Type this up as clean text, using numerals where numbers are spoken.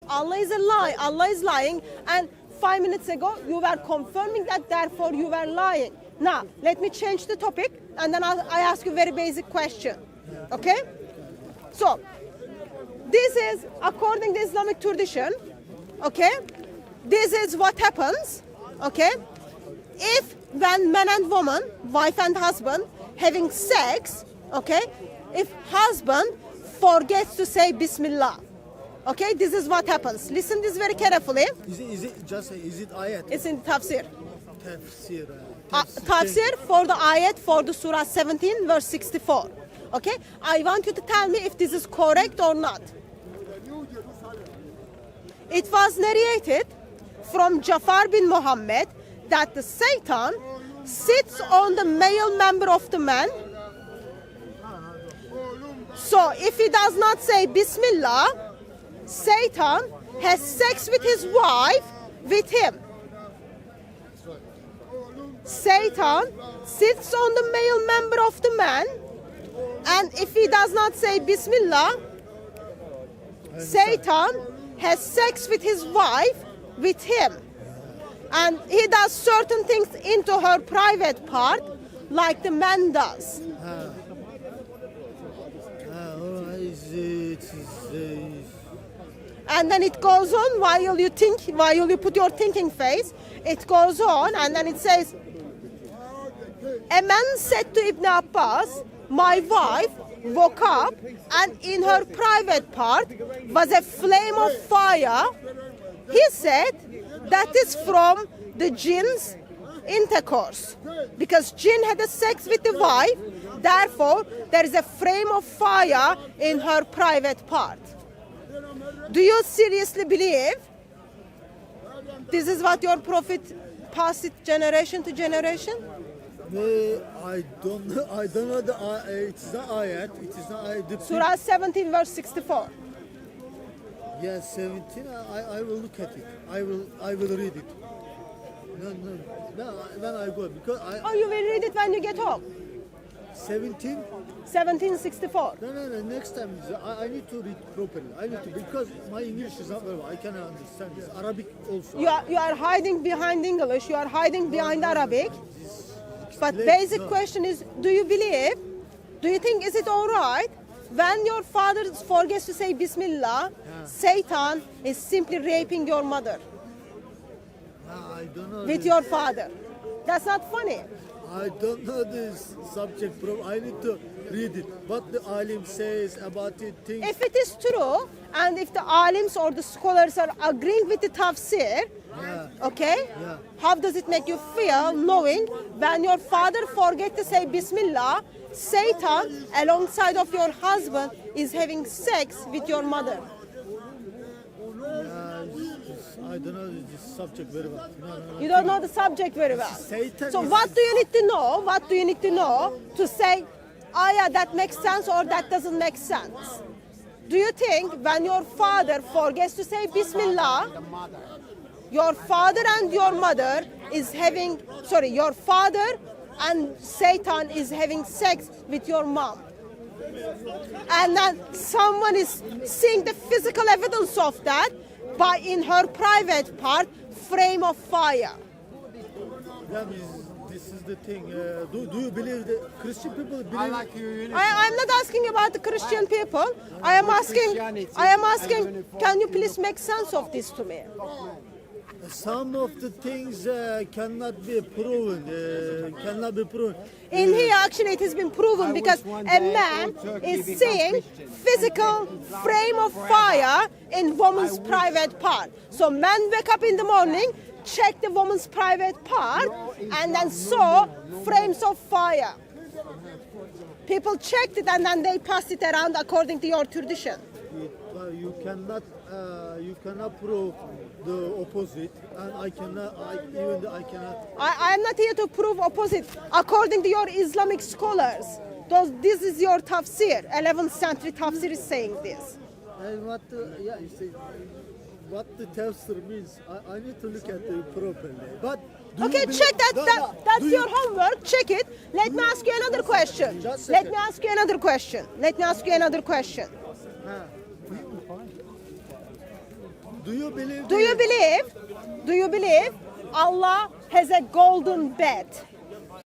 Allah is a lie, Allah is lying, and 5 minutes ago you were confirming that, therefore you were lying. Now, let me change the topic, and then I ask you a very basic question, okay? So, this is, according to Islamic tradition, okay, this is what happens, okay, if when man and woman, wife and husband, having sex, okay, if husband forgets to say Bismillah, okay, this is what happens. Listen this very carefully. Is it ayat? It's in tafsir. Tafsir. Tafsir for the ayat for the surah 17 verse 64. Okay, I want you to tell me if this is correct or not. It was narrated from Jafar bin Muhammad that the Satan sits on the male member of the man. So if he does not say Bismillah, Satan has sex with his wife with him. Satan sits on the male member of the man, and if he does not say Bismillah, Satan has sex with his wife with him. And he does certain things into her private part like the man does. And then it goes on while you put your thinking face, it goes on and then it says, a man said to Ibn Abbas, my wife woke up and in her private part was a flame of fire. He said, that is from the jinn's intercourse. Because jinn had a sex with the wife, therefore there is a flame of fire in her private part. Do you seriously believe this is what your prophet passed it generation to generation? I don't know. It's the ayat. It is the ayat. Surah 17 verse 64. Yes, 17. I will look at it. I will read it. No. When I go because Oh, you will read it when you get home. 17. 1764. No. Next time I need to read properly. I need to because my English is not very well. I cannot understand this. Arabic also. You are hiding behind English. You are hiding behind Arabic. But basic question is, do you believe? Do you think is it all right when your father forgets to say Bismillah? Satan is simply raping your mother I don't know. with your father. That's not funny. I don't know this subject, bro. I need to read it. What the alim says about it. Things. If it is true, and if the alims or the scholars are agreeing with the tafsir, okay, how does it make you feel knowing when your father forgets to say Bismillah, Satan alongside of your husband is having sex with your mother? I don't know this subject very well. No. You don't know the subject very well. Satan So is- what do you need to know? What do you need to know to say, yeah, that makes sense or that doesn't make sense? Do you think when your father forgets to say Bismillah, your father and your mother is having, your father and Satan is having sex with your mom? And then someone is seeing the physical evidence of that by in her private part, flame of fire. Yeah, this is the thing. Do you believe the Christian people believe? I'm not asking about the Christian people. I am asking, can you please make sense of this to me? Some of the things cannot be proven. In here, actually, it has been proven because a man is seeing physical flame of fire in woman's private part. So men wake up in the morning, check the woman's private part, and then saw flames of fire. People checked it and then they passed it around according to your tradition. You cannot prove the opposite, and I cannot. I am not here to prove opposite. According to your Islamic scholars, this is your tafsir. 11th century tafsir is saying this. And what the tafsir means, I need to look at it properly. But Okay, check that. That's your homework. Check it. Let me ask you another question. Let me ask you another question. Do you believe? Do you believe Allah has a golden bed?